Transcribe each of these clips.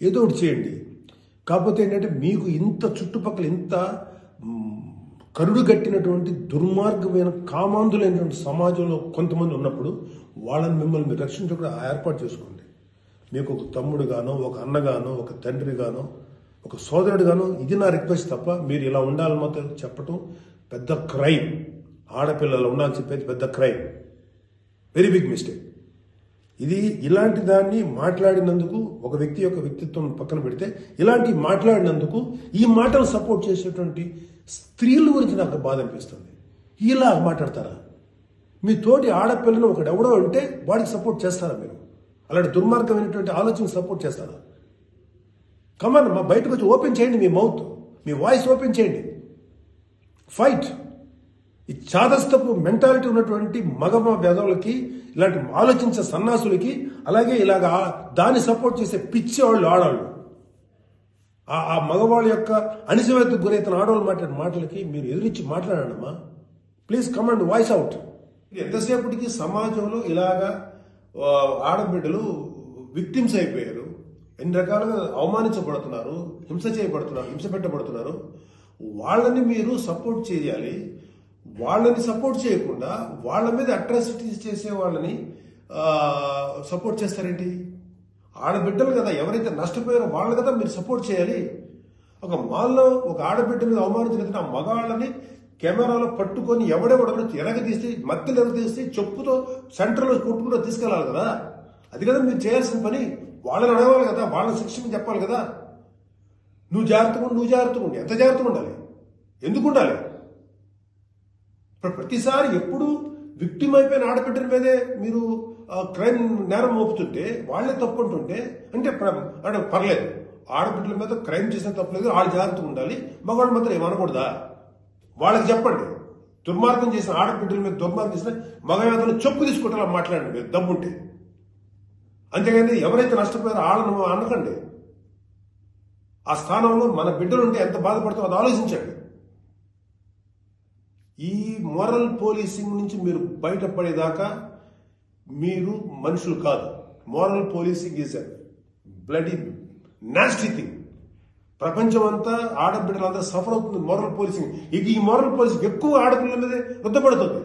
ఏదో ఒకటి చేయండి. కాకపోతే ఏంటంటే మీకు ఇంత చుట్టుపక్కల ఇంత కరుడు గట్టినటువంటి దుర్మార్గమైన కామాంధులైనటువంటి సమాజంలో కొంతమంది ఉన్నప్పుడు వాళ్ళని మిమ్మల్ని మీరు రక్షించకుండా ఏర్పాటు చేసుకోండి. మీకు ఒక తమ్ముడు గానో, ఒక అన్నగానో, ఒక తండ్రి గానో, ఒక సోదరుడు గానో, ఇది నా రిక్వెస్ట్ తప్ప మీరు ఇలా ఉండాలని మాత్రం చెప్పటం పెద్ద క్రైమ్. ఆడపిల్లలు ఉండాలని చెప్పేది పెద్ద క్రైమ్, వెరీ బిగ్ మిస్టేక్. ఇది ఇలాంటి దాన్ని మాట్లాడినందుకు ఒక వ్యక్తి యొక్క వ్యక్తిత్వం పక్కన పెడితే ఇలాంటి మాట్లాడినందుకు ఈ మాటలు సపోర్ట్ చేసేటువంటి స్త్రీల గురించి నాకు బాధ అనిపిస్తుంది. ఇలా మాట్లాడతారా? మీ తోటి ఆడపిల్లను ఒకడెవడో అంటే వాడికి సపోర్ట్ చేస్తారా మీరు? అలాంటి దుర్మార్గమైనటువంటి ఆలోచన సపోర్ట్ చేస్తారా? కమాన్, మా బయటకు వచ్చి ఓపెన్ చేయండి, మీ మౌత్, మీ వాయిస్ ఓపెన్ చేయండి, ఫైట్. ఈ చాదస్తపు మెంటాలిటీ ఉన్నటువంటి మగ వెధవులకి, ఇలాంటి ఆలోచించే సన్నాసులకి, అలాగే ఇలాగ దాన్ని సపోర్ట్ చేసే పిచ్చి వాళ్ళు ఆడవాళ్ళు, ఆ మగవాళ్ళ యొక్క అణిచివేతకు గురైతున్న ఆడవాళ్ళు మాట్లాడే మాటలకి మీరు ఎదురించి మాట్లాడమ్మా. Please command voice out. ఎంతసేపటికి సమాజంలో ఇలాగా ఆడబిడ్డలు విక్టిమ్స్ అయిపోయారు, ఎన్ని రకాలుగా అవమానించబడుతున్నారు, హింస చేయబడుతున్నారు, హింస పెట్టబడుతున్నారు. వాళ్ళని మీరు సపోర్ట్ చేయాలి. వాళ్ళని సపోర్ట్ చేయకుండా వాళ్ళ మీద అట్రాసిటీస్ చేసే వాళ్ళని సపోర్ట్ చేస్తారేంటి? ఆడబిడ్డలు కదా, ఎవరైతే నష్టపోయారో వాళ్ళు కదా మీరు సపోర్ట్ చేయాలి. ఒక మాల్లో ఒక ఆడబిడ్డ మీద అవమానించిన ఆ మగాళ్ళని కెమెరాలో పట్టుకొని ఎవడెవడో ఎరగదీసి, మత్తలు ఎరగదీసి, చెప్పుతో సెంటర్లో కొట్టుకుంటూ తీసుకెళ్ళాలి కదా. అది కదా మీరు చేయాల్సిన పని. వాళ్ళని అడగాలి కదా, వాళ్ళని శిక్షణ చెప్పాలి కదా. నువ్వు జాగ్రత్తగా ఉండి ఎంత జాగ్రత్తగా ఉండాలి? ఎందుకు ఉండాలి? ప్రతిసారి ఎప్పుడు విక్టిమ్ అయిపోయిన ఆడబిడ్డల మీదే మీరు క్రైమ్ నేరం మోపుతుంటే, వాళ్ళే తప్పు అంటుంటే అంటే పర్లేదు, ఆడబిడ్డల మీద క్రైమ్ చేసిన తప్పలేదు, వాళ్ళు జాగ్రత్తగా ఉండాలి, మగవాళ్ళు మాత్రం ఏమనకూడదా? వాళ్ళకి చెప్పండి. దుర్మార్గం చేసిన ఆడబిడ్డల మీద దుర్మార్గం చేసిన మగవేదలు చెప్పు తీసుకుంటా మాట్లాడండి మీరు దమ్ముంటే. అంతేగాని ఎవరైతే నష్టపోయారో వాళ్ళను అనకండి. ఆ స్థానంలో మన బిడ్డలు ఉంటే ఎంత బాధపడతారో అది ఆలోచించండి. ఈ మోరల్ పోలీసింగ్ నుంచి మీరు బయటపడేదాకా మీరు మనుషులు కాదు. Moral policing is a bloody nasty thing. ప్రపంచం అంతా ఆడబిడ్డలంతా సఫర్ అవుతుంది మోరల్ పోలీసింగ్. ఈ మోరల్ పోలీసింగ్ ఎక్కువ ఆడపిల్లల మీద రుద్దపడుతుంది.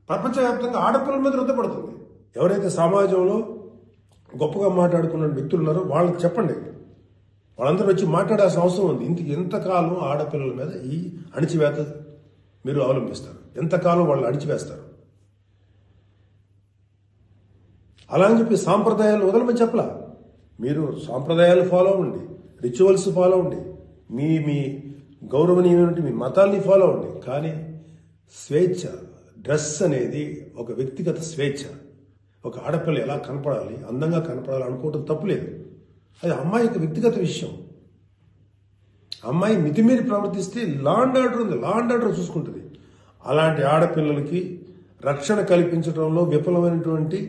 ప్రపంచవ్యాప్తంగా ఆడపిల్లల మీద రుద్దపడుతుంది. ఎవరైతే సమాజంలో గొప్పగా మాట్లాడుకున్న వ్యక్తులు ఉన్నారో వాళ్ళకి చెప్పండి. వాళ్ళందరూ వచ్చి మాట్లాడాల్సిన అవసరం ఉంది. ఎంతకాలం ఆడపిల్లల మీద ఈ అణిచివేత మీరు అవలంబిస్తారు? ఎంతకాలం వాళ్ళు అణిచివేస్తారు? అలా అని చెప్పి సాంప్రదాయాలు వదలమని చెప్పలా. మీరు సాంప్రదాయాలు ఫాలో అవ్వండి, రిచువల్స్ ఫాలో అవ్వండి, మీ గౌరవనీయమైన మీ మతాల్ని ఫాలో అవ్వండి. కానీ స్వేచ్ఛ, డ్రెస్ అనేది ఒక వ్యక్తిగత స్వేచ్ఛ. ఒక ఆడపిల్ల ఎలా కనపడాలి, అందంగా కనపడాలి అనుకోవటం తప్పులేదు. అది అమ్మాయి యొక్క వ్యక్తిగత విషయం. అమ్మాయి మితిమీరి ప్రవర్తిస్తే లా అండ్ ఆర్డర్ ఉంది, లా అండ్ ఆర్డర్ చూసుకుంటుంది. అలాంటి ఆడపిల్లలకి రక్షణ కల్పించడంలో విఫలమైనటువంటి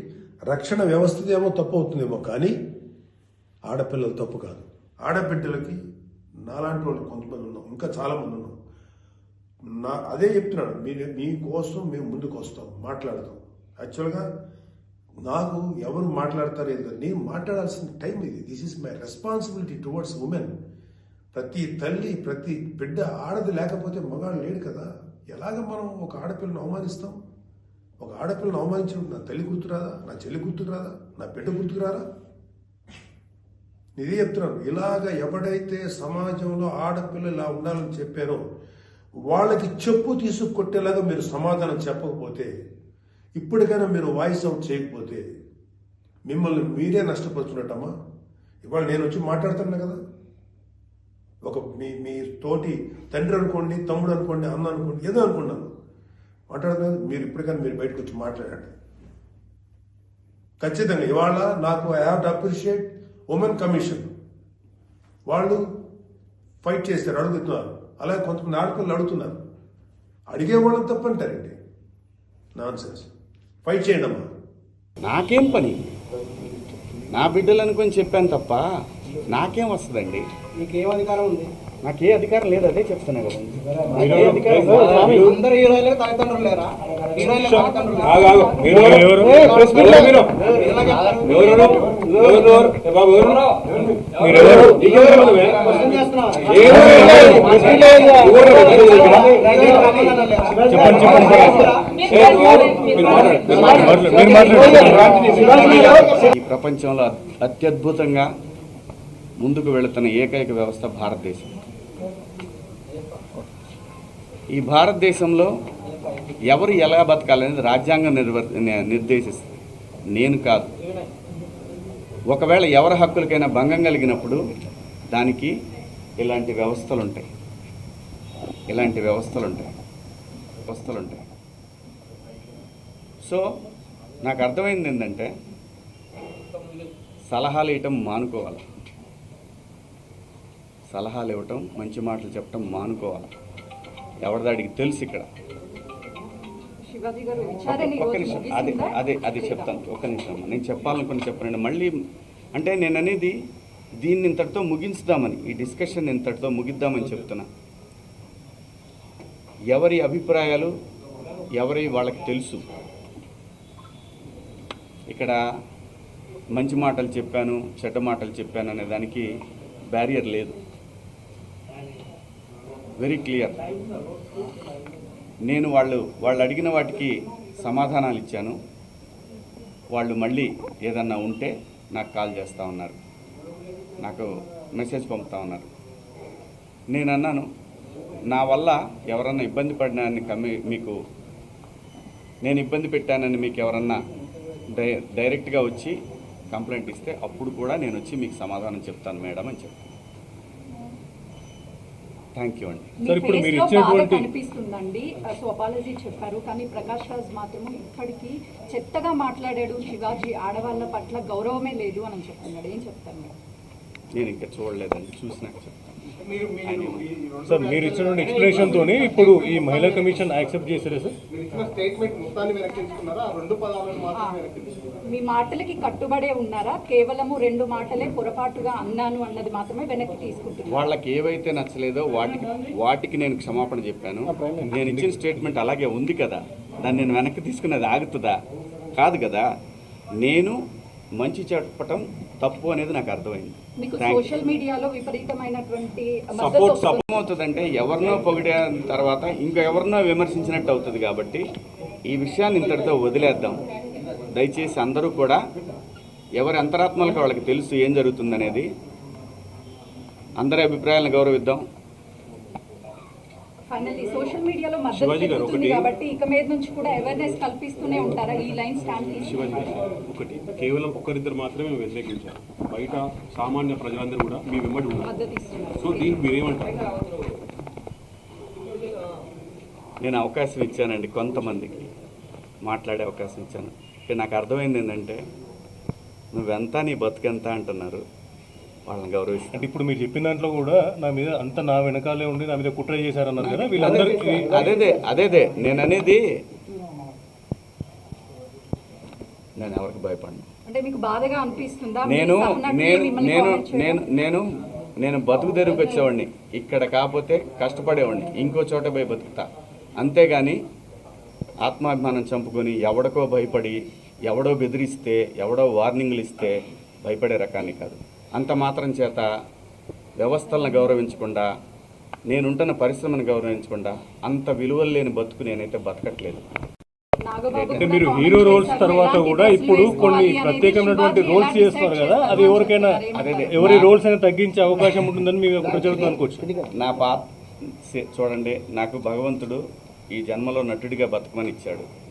రక్షణ వ్యవస్థ ఏమో తప్పు అవుతుందేమో, కానీ ఆడపిల్లలు తప్పు కాదు. ఆడబిడ్డలకి నాలాంటి వాళ్ళు కొంతమంది ఉన్నాం, ఇంకా చాలా మంది ఉన్నాం. అదే చెప్తున్నాను, మీకోసం మేము ముందుకు వస్తాం, మాట్లాడతాం. యాక్చువల్గా నాకు ఎవరు మాట్లాడతారు ఏది కాదు, నేను మాట్లాడాల్సిన టైం ఇది. This is my responsibility towards women. ప్రతి తల్లి, ప్రతి బిడ్డ, ఆడది లేకపోతే మగాడు లేడు కదా. ఎలాగ మనం ఒక ఆడపిల్లను అవమానిస్తాం? ఒక ఆడపిల్లను అవమానించడం నా తల్లి గుర్తురాదా, నా చెల్లి గుర్తురాదా, నా బిడ్డ గుర్తుకురారా? ఇదే చెప్తున్నాను. ఇలాగ ఎవడైతే సమాజంలో ఆడపిల్ల ఇలా ఉండాలని చెప్పారో వాళ్ళకి చెప్పు తీసుకొట్టేలాగా మీరు సమాధానం చెప్పకపోతే, ఇప్పటికైనా మీరు వాయిస్ అవుట్ చేయకపోతే మిమ్మల్ని మీరే నష్టపరుచున్నట్టమ్మా. ఇవాళ నేను వచ్చి మాట్లాడుతున్నా కదా, ఒక మీ తోటి తండ్రి అనుకోండి, తమ్ముడు అనుకోండి, అన్న అనుకోండి, ఏదో అనుకున్నాను మాట్లాడుతున్నా. మీరు ఇప్పటికైనా మీరు బయటకు వచ్చి మాట్లాడండి. ఖచ్చితంగా ఇవాళ నాకు I have to appreciate women commission. వాళ్ళు ఫైట్ చేస్తారు, అడుగుతున్నారు. అలాగే కొంతమంది ఆడపిల్లలు అడుగుతున్నారు. అడిగే వాళ్ళని తప్పంటారండి. Non sense. ఫైట్ చేయండి అమ్మా. నాకేం పని? నా బిడ్డలు అనుకొని చెప్పాను తప్ప నాకేం వస్తుందండి? మీకేం అధికారం ఉంది? నాకే అధికారం లేదు, అదే చెప్తున్నా కదా. అందరు హీరోయిన్లు తల్లిదండ్రులు లేరా? హీరోయిన్ల తల్లిదండ్రులు లేరా? క్వశ్చన్ చేస్తున్నా. ఈ ప్రపంచంలో అత్యద్భుతంగా ముందుకు వెళుతున్న ఏకైక వ్యవస్థ భారతదేశం. ఈ భారతదేశంలో ఎవరు ఎలా బతకాలనేది రాజ్యాంగం నిర్దేశిస్తుంది, నేను కాదు. ఒకవేళ ఎవరి హక్కులకైనా భంగం కలిగినప్పుడు దానికి ఇలాంటి వ్యవస్థలు ఉంటాయి. సో నాకు అర్థమైంది ఏంటంటే సలహాలు ఇవ్వటం మానుకోవాలి, సలహాలు ఇవ్వటం, మంచి మాటలు చెప్పటం మానుకోవాలి. ఎవరిదాడికి తెలుసు ఇక్కడ. ఒక్క నిమిషం, అదే చెప్తాను. ఒక్క నిమిషం, నేను చెప్పాలనుకుని చెప్పనండి. మళ్ళీ అంటే నేను అనేది దీన్ని ఇంతటితో ముగించుదామని, ఈ డిస్కషన్ ఇంతటితో ముగిద్దామని చెప్తున్నా. ఎవరి అభిప్రాయాలు ఎవరి వాళ్ళకి తెలుసు. ఇక్కడ మంచి మాటలు చెప్పాను, చెడ్డ మాటలు చెప్పాను అనే దానికి బ్యారియర్ లేదు, వెరీ క్లియర్. నేను వాళ్ళు అడిగిన వాటికి సమాధానాలు ఇచ్చాను. వాళ్ళు మళ్ళీ ఏదన్నా ఉంటే నాకు కాల్ చేస్తూ ఉన్నారు, నాకు మెసేజ్ పంపుతూ ఉన్నారు. నేను అన్నాను, నా వల్ల ఎవరన్నా ఇబ్బంది పడినాన్ని మీకు నేను ఇబ్బంది పెట్టానని మీకు ఎవరన్నా డైరెక్ట్గా వచ్చి కంప్లైంట్ ఇస్తే అప్పుడు కూడా నేను వచ్చి మీకు సమాధానం చెప్తాను మేడం అని చెప్పాను. థ్యాంక్ యూ అండి. సార్, ఇప్పుడు మీరు ఇచ్చినటువంటి కనిపిస్తుందండి. సో అపాలజీ చెప్పారు, కానీ ప్రకాష్ రాజ్ మాత్రం ఇప్పటికీ చెత్తగా మాట్లాడాడు. శివాజీ ఆడవాళ్ళ పట్ల గౌరవమే లేదు అని చెప్తున్నాడు. ఏం చెప్తాను మేడం? నేను ఇంకా చూడలేదండి, చూసినాక చెప్తాను. సార్, మీరు ఇచ్చిన ఎక్స్ప్లెనేషన్ తోని ఇప్పుడు ఈ మహిళా కమిషన్ యాక్సెప్ట్ చేశారా సార్? మీ మాటలకి కట్టుబడే ఉన్నారా? కేవలము 2 మాటలే పొరపాటుగా అన్నాను అన్నది మాత్రమే వెనక్కి తీసుకుంటున్నారు. వాళ్ళకి ఏవైతే నచ్చలేదో వాటికి నేను క్షమాపణ చెప్పాను. నేను ఇచ్చిన స్టేట్మెంట్ అలాగే ఉంది కదా, దాన్ని నేను వెనక్కి తీసుకునేది ఆగుతుందా? కాదు కదా. నేను మంచి చెప్పటం తప్పు అనేది నాకు అర్థమైంది. సోషల్ మీడియాలో విపరీతమైనటువంటి సపోర్ట్ అవుతుందంటే ఎవరినో పొగిడిన తర్వాత ఇంకా ఎవరినో విమర్శించినట్టు అవుతుంది. కాబట్టి ఈ విషయాన్ని ఇంతటితో వదిలేద్దాం. దయచేసి అందరూ కూడా ఎవరి అంతరాత్మలకు వాళ్ళకి తెలుసు ఏం జరుగుతుందనేది. అందరి అభిప్రాయాలను గౌరవిద్దాం. ఫైనల్లీ సోషల్ మీడియాలో మద్దతు పెరుగుతుంది కాబట్టి ఇక మీద నుంచి కూడా అవేర్నెస్ కల్పిస్తూనే ఉంటారా? ఈ లైన్ స్టాండ్ శివాజీ గారు, ఒకటి కేవలం ఒక్కరిద్దరు మాత్రమే మేము వ్యతిరేకించారు, బయట సామాన్య ప్రజలందరూ కూడా మీ వెంబడి ఉన్నారు. మద్దతు ఇస్తున్నారు. సో దీనికి మీరేమంటారు? నేను అవకాశం ఇచ్చానండి, కొంతమందికి మాట్లాడే అవకాశం ఇచ్చాను. నాకు అర్థమైంది ఏంటంటే నువ్వెంత నీ బతుకెంత అంటున్నారు, వాళ్ళని గౌరవిస్తాను. అంటే ఇప్పుడు మీరు చెప్పిన దాంట్లో కూడా నా మీద అంత నా వెనకాలే ఉండి నా మీద కుట్ర చేశారన్నారు కదా వీళ్ళందరికీ. అదేదే నేను అనేది. నేను ఎవరికి భయపడను. అంటే మీకు బాధగా అనిపిస్తుందా? నేను బతుకు తెరువుకి వచ్చేవాడిని, ఇక్కడ కాకపోతే కష్టపడేవాడిని, ఇంకో చోట పోయి బతుకుతా. అంతేగాని ఆత్మాభిమానం చంపుకొని ఎవడికో భయపడి ఎవడో బెదిరిస్తే ఎవడో వార్నింగ్లు ఇస్తే భయపడే రకాన్ని కాదు. అంత మాత్రం చేత వ్యవస్థలను గౌరవించకుండా, నేనుంటున్న పరిశ్రమను గౌరవించకుండా అంత విలువలు లేని బతుకు నేనైతే బతకట్లేదు. అంటే మీరు హీరో రోల్స్ తర్వాత కూడా ఇప్పుడు కొన్ని ప్రత్యేకమైనటువంటి రోల్స్ చేస్తున్నారు కదా, అది ఎవరికైనా ఎవరి రోల్స్ అయినా తగ్గించే అవకాశం ఉంటుందని మేము ప్రజలకు అనుకోవచ్చు. నా చూడండి, నాకు భగవంతుడు ఈ జన్మలో నటుడిగా బతకమని ఇచ్చాడు.